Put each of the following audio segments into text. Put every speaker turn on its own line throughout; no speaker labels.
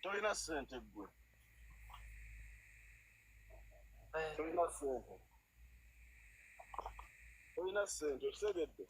Tolina sente gwe. Tolina sente. Tolina sente otegedde.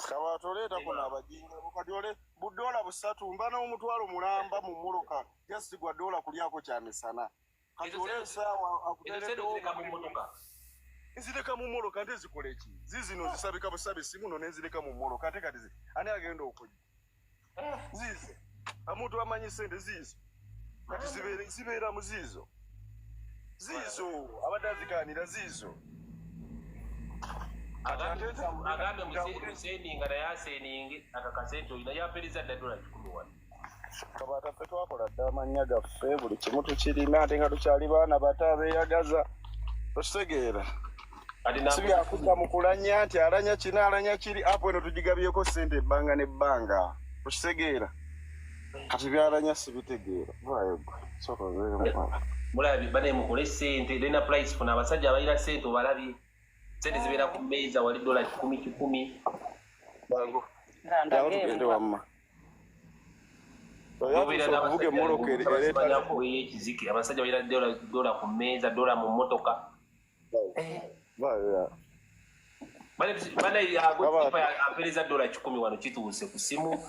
Kabaata oleeta kuno abajinga bukati ole budola busatu mba n'omutwalo mulamba mu muloka jasigwa dola kulyako kya misana kati olesaawa akutereddeo nzireka mu muloka nte zikola eki zizino zisabika busabe simu no nenzireka mu muloka ate kati ani agenda okujja zizo omuntu amanyi sente zizo kati zibeera mu zizo abadde azigaanira zizo
agambe museninga naye aseninge akakasente olina yaperiza dda $100
Kabaata ffe twakola dda amannya gaffe buli kimu tukirina ate nga tukyali baana bato abeeyagaza okitegeera si byakudda mu kulanya nti alanya kina alanya kiri apo eno tugigabyeko ssente ebbanga n'ebbanga okitegeera kati byalanya sibitegeera
mulabi bane mukole ssente lena price funa abasajja abalina ssente obalabye sente zibeera ku mmeeza wali $10
bangu tugende wamma okuvuga emmoloka
ekiziki abasajja balina dola ku mmeeza dola mu mmotoka apereza $100 wano kituuse ku simu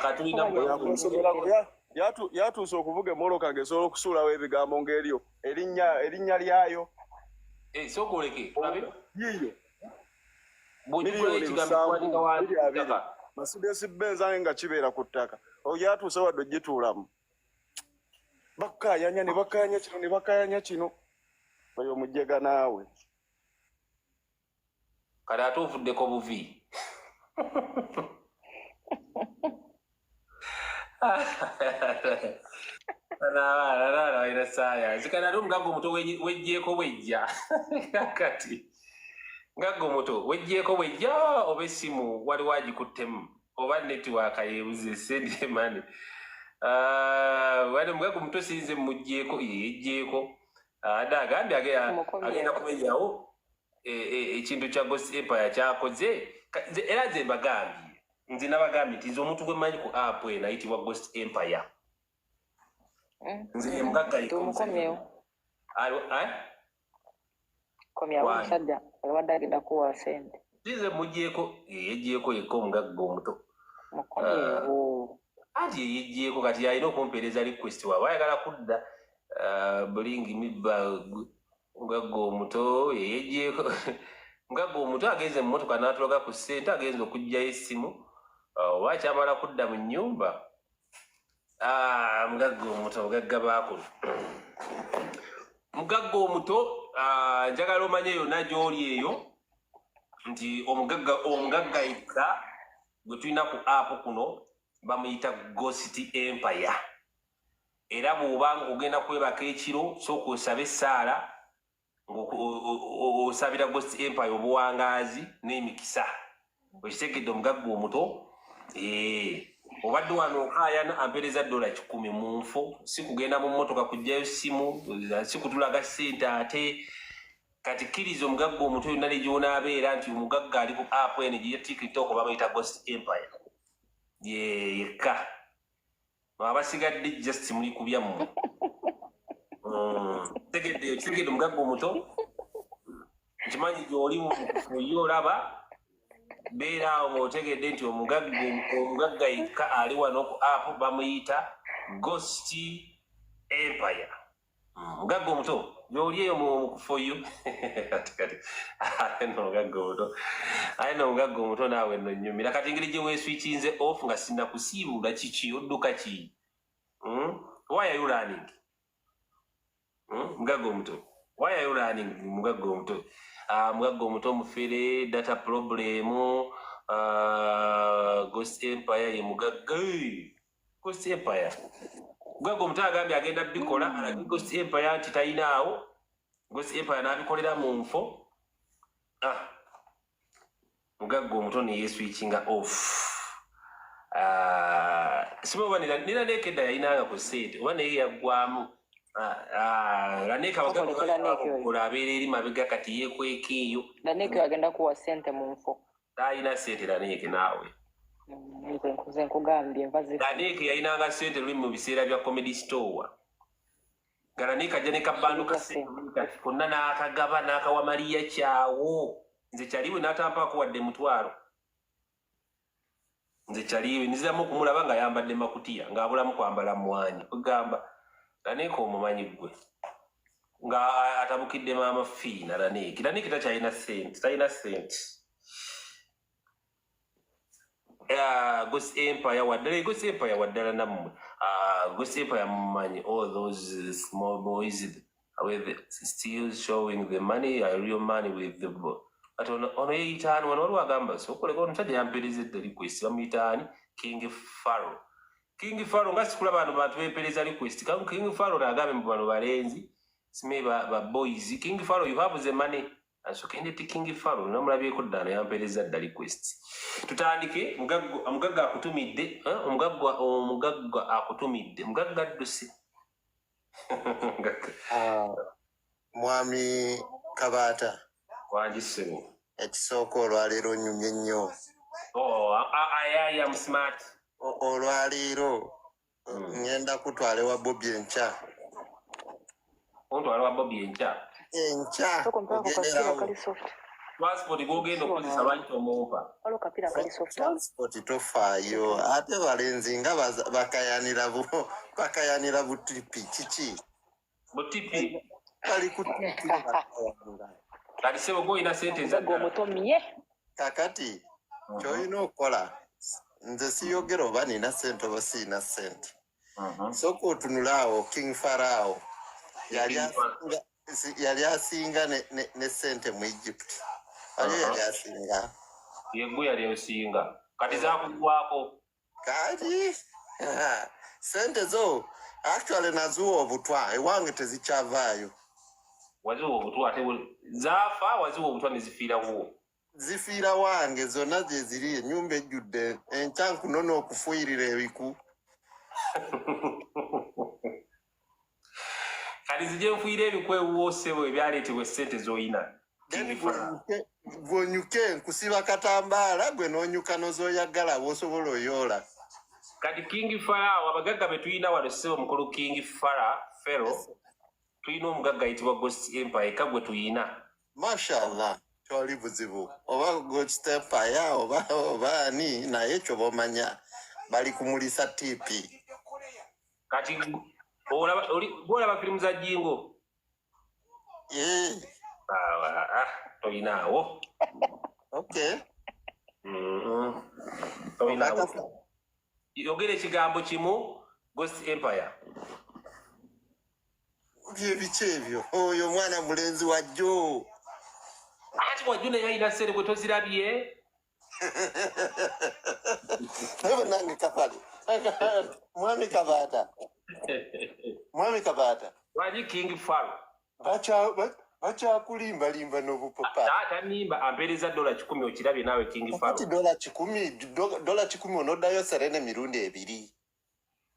katulina
yatuuse okuvuga emmoloka ng'esobola okusuulawo ebigambo ng'eryo erinnya lyayo
sokoleke
yiyo
miliyoni
Mercedes Benz ange nga kibeera ku ttaka yatuuse wadde ogituulamu bakkaayanya ne bakkaayanya kino ne bakkaayanya kino oyo mujjega naawe
kale ate ovuddeko buvi anaana sayansi kale ate omugagga omuto wejjeeko bwejja kati ngagga omuto wejjeeko bwejja oba essimu waliwo agikuttemu oba netiwaaka yeebuze sente mani wali omugagga omuto sinze mujjeeko yejjeeko ate agambye agenda kumenyawo ekintu kya Ghost Empire kyakoze era nze mbagambye nze nabagambye nti nze omuntu gwe mmanyi ku app eno ayitibwa Ghost Empire nze mugagga
omusajja abadde agenda kuwa sente
nze mujjeeko yejjeeko yekka omugagga omuto anti yejjeeko kati alina okumpeereza request waaba ayagala kudda bulingi mibba mugagga omuto yejjeeko mugagga omuto agenze mu mmotoka n'atuloga ku ssente agenza okuggyayo essimu oba kyamala kudda mu nnyumba mugagga omuto mugagga baakulu mugagga omuto njagala omanye yonna gy'oli eyo nti omugagga yekka gwe tulina ku app kuno bamuyita Ghost Empire era bw'obanga ogenda kwebaka ekiro sooka osabe essaala ng'osabira Ghost Empire obuwangaazi n'emikisa wekitegedde omugagga omuto obadde wano okaayana ampeereza $10 mu nfo si kugenda mu mmotoka kuggyayo simu si kutulaga ssente ate kati kkiriza omugagga omuto yonna ne gy'onaabeera nti omugagga ali ku app eno gye TikTok bamuyita Ghost Empire yekka abasigadde just muli ku byammwe kitegedde omugagga omuto nkimanyi gy'oli muye olaba beera awo ng'otegedde nti omugagga yekka ali wano ku app bamuyita Ghost Empire mugagga omuto gy'oli eyo mu kufoyo ayina omugagga omuto naawe nno nnyumira kati engeri gye weeswikinze off nga sinnakusiibula kiki odduka ki why are you running mugagga omuto why are you running mugagga omuto mugagga omuto mufere data problem Ghost Empire ye mugagga Ghost Empire mugagga omuto agambye agenda bikola alagi Ghost Empire nti talinaawo Ghost Empire n'abikolera mu nfo mugagga omuto ne yeeswikinga off siba oba nira nekedda yalinanga ku ssente oba naye yaggwamu Lanika bagakula abeera eri mabega kati yeekweka eyo.
Lanika agenda kuwa ssente mu nfo.
Talina ssente Lanika naawe.
Nze nkugambye enva zifa.
Lanika yalinanga ssente luli mu biseera bya comedy store. Lanika ajja ne kabbandu kati konna n'akagaba n'akawa Mariya kyawo. Nze kyaliwe n'atampaako wadde mutwalo. Nze kyaliwe nziramu okumulaba nga yambadde makutiya ng'abulamu kwambala mmwanyi. Kugamba Lanika omumanyi gwe. Nga atabukidde maama Fiina Lanika. Lanika takyalina ssente, talina ssente. Ghost Empire waddala nammwe. Ghost Empire mumanyi all those small boys with still showing the money, real money with the ati ono yeeyitaani wano waliwo agamba sokoleko omusajja yampeerezedde request bamuyitaani King Pharaoh nga sikulaba bantu beepereza request King Pharaoh naagambe mu bano balenzi sime ba boys. King Pharaoh you have the money asokende ti King Pharaoh namulabyeko ddala yampeereza dda request. Tutandike. Omugagga akutumidde omugagga akutumidde Omugagga Aduse.
Mwami Kabaata
Wanjisemu
ekisooka olwaleero nnyumye nnyo.
I am smart.
Olwaleero ngenda kutwala ewa Bobby enkya.
Ontwala wa Bobby enkya.
Ogenderawo.
Transport gogenda okozesa lwaki omumpa.
Transport tofaayo ate balenzi nga bakayanira butipi kiki?
Butipi.
Bali ku tipi bakayanira.
Kati sebo goyina ssente ezadda.
Omutomye.
Kakati ky'olina okukola nze siyogera oba nina ssente oba siina ssente. Sooka otunula awo King Pharaoh yali asinga ne ssente mu Egypt. Yali asinga.
Yegwe yali osinga. Kati zaakugwako.
Kati ssente zo actually nazuwa obutwa ewange tezikyavaayo.
Waziwa obutwa ate zaafa waziwa obutwa ne zifiira wo.
Zifiira wange zonna gye ziri ennyumba ejjudde enkya nkunona okufuuyirira ebiku.
Kati zijje nfuuyira ebiku ewuwo ssebo ebyaleetebwa essente z'oyina.
Gw'onyuke nkusiba katambaala gwe n'onyuka n'oz'oyagala bw'osobola oyoola.
Kati King Pharaoh abagagga be tulina wano ssebo mukulu King Pharaoh tulina omugagga ayitibwa Ghost Empire kagwe tuyina.
Mashallah kyoli buzibu oba Ghost Empire oba ani naye ekyo b'omanya bali kumulisa tiipi.
Kati olaba firimu za Jingo? Toyinaawo.
Okay.
Toyinaawo. Yogera ekigambo kimu Ghost Empire.
Biki ebyo? Oyo omwana mulenzi wa Jjo.
Ati wajjo naye alina ssente gwe tozirabye?
Naye nange kafale. Mwami Kabaata.
Lwaki King Pharaoh?
Bakyakulimbalimba n'obupopa.
Tanimba ampeereza $10 okirabye naawe King Pharaoh.
Kati $10 onoddayo Serene mirundi 2.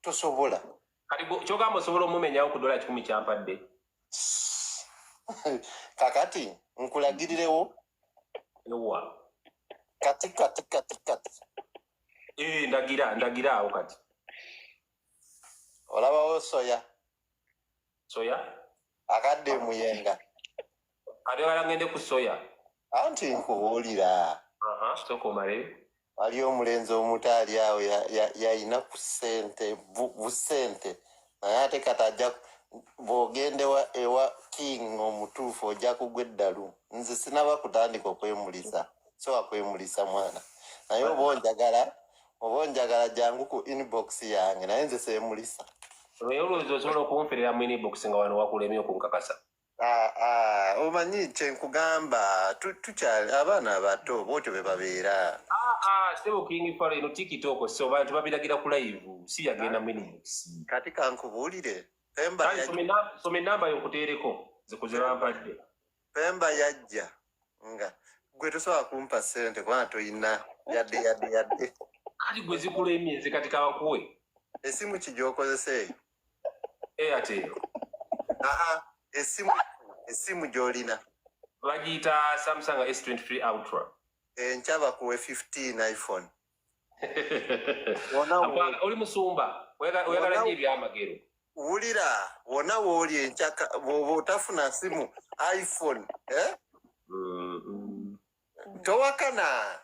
Tosobola.
Kati kyogamba osobola omumenyawo ku $10 kyampadde.
Kakati nkulagirirewo.
Ewa.
Kati.
Ndagira awo kati.
Olabawo soya.
Soya?
Akadde muyenga.
Kati wala ngende ku soya.
Anti nkubuulira.
Sooka omale.
Waliyo omulenzi omutaali awo yayina ku ssente busente naye ate kati ajja bw'ogende ewa King omutuufu ojja kugwa eddalu. Nze sinaba kutandika okwemulisa so akwemulisa mwana naye oba onjagala jangu ku inbox yange naye nze seemulisa.
Naye olowooza osobola okunferera mu inbox nga wano wakulemye okunkakasa.
Omanyi kyenkugamba tukyali abaana abato bwotyo be babeera.
Sebo King Pharaoh eno TikTok so bantu babiragira ku live si yagenda mu inbox.
Kati kankubuulire
some enamba y'okuteereko zikuzira mpadde.
Pemba yajja nga gwe tosobola kumpa ssente kubanga toyina yadde.
Kati gwe zikulemye nze kati kabakuwe.
Esimu ki gy'okozesa eyo?
Airtel.
Esimu gy'olina.
Bagiyita Samsung S23 Ultra.
Enkyaba kuwe 15 iPhone.
Oli musumba. Oyagala nnyo ebyamagero.
Wulira wonna wooli enkyaka bw'oba otafuna simu iPhone. Towakana.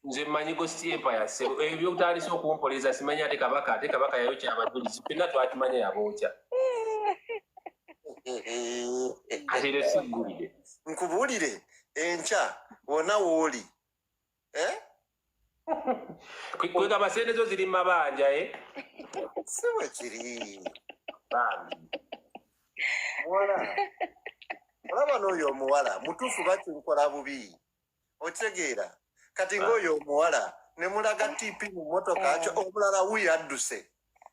Nze mmanyi Ghost Empire sebo ebyotandise okumpoleza simanyi ate kabaka yayokya abajulizi ffenna twakimanya yabookya. Ate era siggulire.
Nkubuulire enkya wonna wooli.
Kwegamba sente zo ziri mu mabanja
si bwe kiri. Muwala olaba n'oyo omuwala mutuufu bakinkola bubi okitegeera kati ng'oyo omuwala ne mulaga tiipi mu mmotoka kyo omulala wuyi Aduse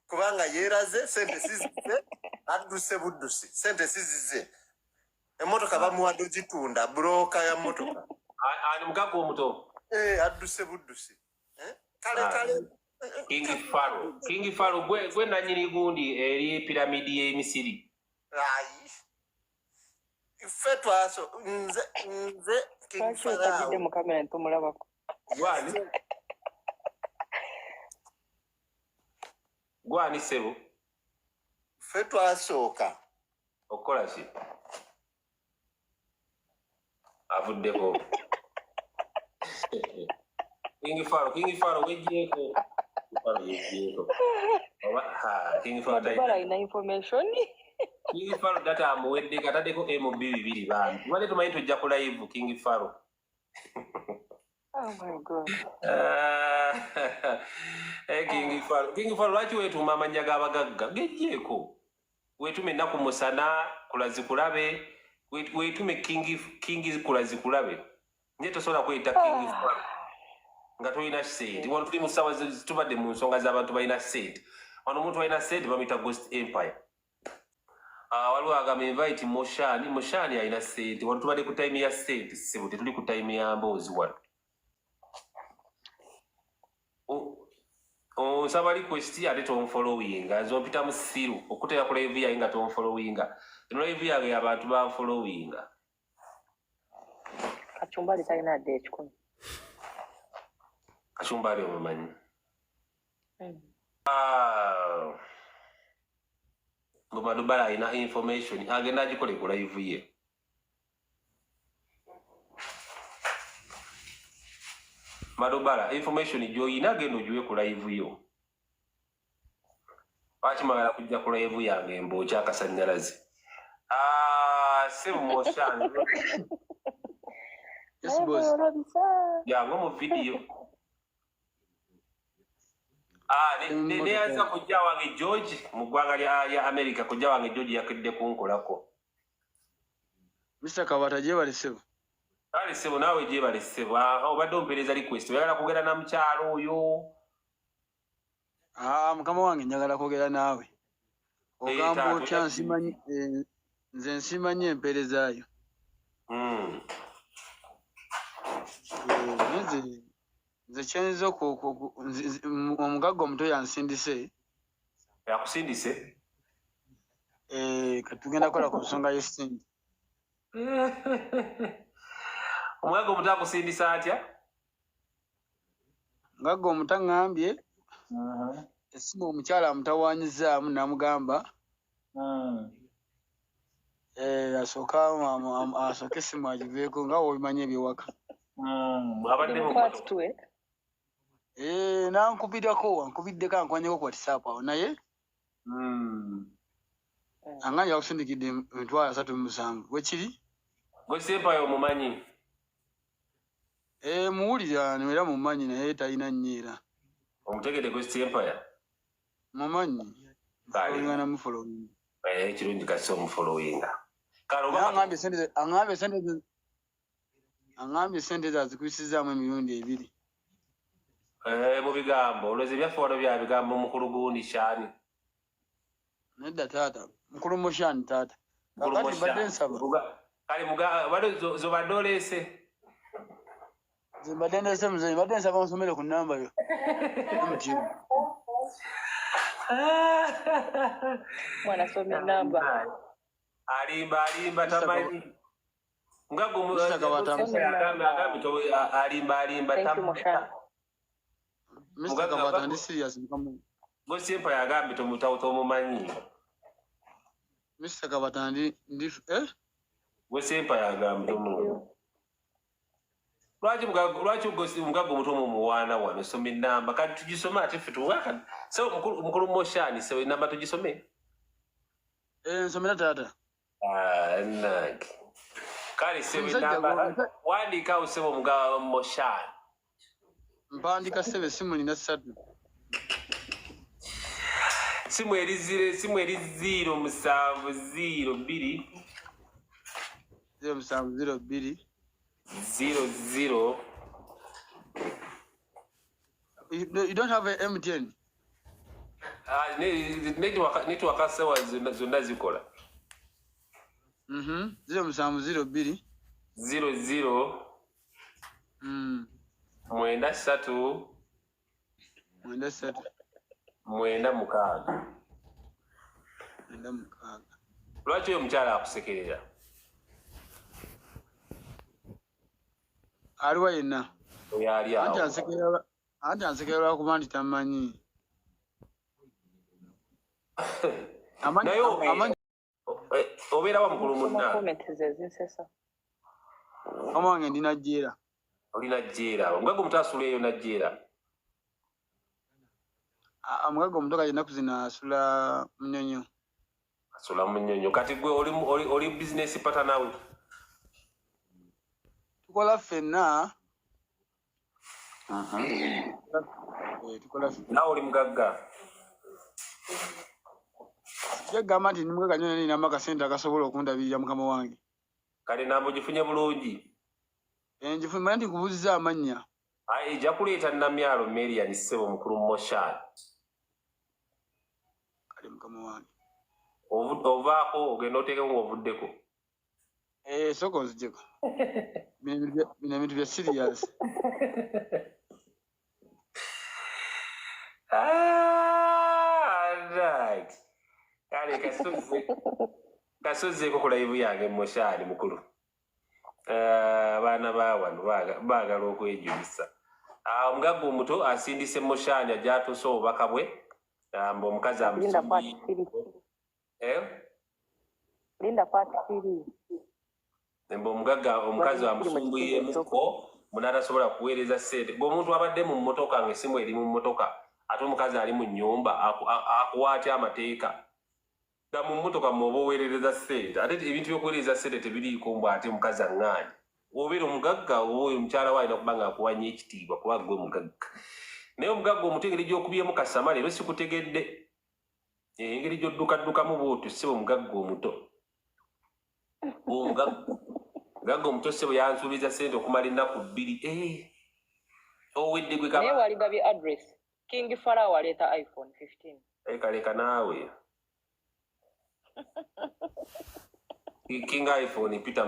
kubanga yeeraze sente sizize Aduse buddusi sente sizize emmotoka bamuwadde ogitunda bulooka ya mmotoka
ani Omugagga Omuto
Aduse buddusi kale
King Faro gwe nannyini gundi eri piramidi y'Emisiri.
Ayi ffe twaso nze King Faro
mu kamera ntumulabako.
Gwani sebo
ffe twasooka
okukola ki avuddeko King Faro wejjeeko King Faro
ina information.
King Faro data amuwedde kataddeko M2 bambi tubadde tumanyi tojja ku live King Faro.
Oh my God.
King Faro lwaki weetuuma amannya g'abagagga gejjeeko weetume ennaku musana kulazikulabe weetume King kulazikulabe naye tosobola kweyita King Faro nga tolina sente. Wano tuli mu ssaawa tubadde mu nsonga z'abantu balina sente. Wano omuntu balina sente bamuyita Ghost Empire. Waliwo agamba invite Moshani alina sente. Wano tubadde ku time ya sente ssebo tetuli ku time ya mboozi wano. Nsaba request ate tonfollowinga nze ompita mu siru okuteeka ku live yange nga tonfollowinga. Eno live yange abantu banfollowinga.
Kachumbali talina adde ekikumi.
Kachumbali omumanyi. Ngoma Dubala alina information agenda agikole ku live ye. Madubala information gy'oyina genda ogiwe ku live yo. Bakimagala kujja ku live yange mbookya akasannyalaze. Sebo Moshani.
Yes, boss.
Yango mu video. Ne yanza kujja wange George mu ggwanga ya America kujja wange George yakidde kunkolako.
Mr. Kabaata gyebale sebo.
Ali sebo naawe gyebale sebo. Obadde ompeereza request oyagala kwogera na mukyalo oyo.
Mukama wange njagala kwogera naawe. Ogamba otya nsimanyi nze nsimanyi empeerezaayo. Nze kyenyiza Omugagga Omuto yansindise.
Yakusindise?
Katugenda kukola ku nsonga y'essente.
Omugagga Omuto akusindisa atya?
Omugagga Omuto aŋŋambye essimu omukyala amutawaanyizaamu n'amugamba asooke essimu agiveeko nga wobimanyi ebyewaka. Nankubiddeko ankwanyeko ku WhatsApp awo naye anganya yakusindikidde emitwalo 37 wekiri
Ghost Empire omumanyi
muwulira era mumanyi naye talina nnyo era
omutegedde Ghost Empire
mumanyi olingana mufolowinga
kirungi kasi omufolowinga
aŋŋambye sente zazikwisizaamu emirundi 2
mu bigambo olowooza ebyaffe wano bya bigambo mukulu gundi Shani
nedda taata mukulu Moshani taata kakati badde nsaba
kale zobadde oleese
mbadde ndese muzenyi badde nsaba nsomere ku nnamba yo mutimu
mwana some nnamba
alimba tamanyi Omugagga alimba
Mr. Kabaata ndi serious nkamu.
Gosempa yagambe tomumanyi.
Mr. Kabaata ndi
Gosempa yagambe tomumanyi. Lwaki Omugagga omuto mumuwaana wano soma ennamba kati tugisome ate ffe tuwaka so mukulu moshani so ennamba tugisome
nsomera taata
nange kale sebo ennamba wandiikawo sebo Omugagga moshani
mpandika 7 simu nina 3
simu eri 0702
0702
00
You don't have an MTN?
Network sawa zonna zikola.
0702
00 mwenda 3 mwenda mukaaga. Lwaki oyo mukyala akusekerera?
Aliwa yenna.
Oyali awo.
Anti ansekerera lwakuba nti tamanyi. Amanyi
obeera wa mukulu munna?
Omange ndi Najjeera.
Oli Najjeera. Omugagga omuto asula eyo Najjeera.
Omugagga omuto kati ennaku zino asula Munyonyo.
Asula Munyonyo. Kati gwe oli business partner we?
Tukola ffenna.
Nawe oli mugagga?
Jagamba nti ndi mugagga nnyo ninamu akasente akasobola okundabirira mukama wange.
Kale nambo gifunye bulungi?
Ngifunye nti nkubuuziza amannya.
Ejja kuleeta Namyalo Marian ssebo mukulu Moshani.
Kale mukama wange.
Ovaako ogenda oteekeko ng'ovuddeko?
Sooka onziggyeko. Bino ebintu bya serious.
Right. Kale kasozzeeko ku live yange Moshani mukulu. Abaana ba wano baagala okwejulisa. Omugagga omuto asindise Moshani ajja atuuse obubaka bwe ng'omukazi amusumbiye.
Linda part 3.
Omugagga omukazi amusumbuyemuko munatasobola kuweereza ssente. Gweomuntu abadde mu mmotoka ng'essimu eri mu mmotoka ate omukazi ali mu nnyumba akuwa atya amateeka? Nga mu mmotoka mwoba oweerereza ssente ate ebintu by'okuweereza ssente tebiriiko mbw ate omukazi aŋŋaanya. Obeera omugagga oba oyo omukyala we alina okuba ng'akuwa nnyo ekitiibwa kuba gwe omugagga. Naye omugagga omuto engeri gy'okubyemu kasama leero sikutegedde. Engeri gy'oddukaddukamu bw'otyo ssebo omugagga omuto. Omugagga omuto ssebo yansuubiza ssente okumala ennaku 2. Owedde gwe
naye waligabye address. King Farao aleeta iPhone 15.
Kaleka naawe. King iPhone Peter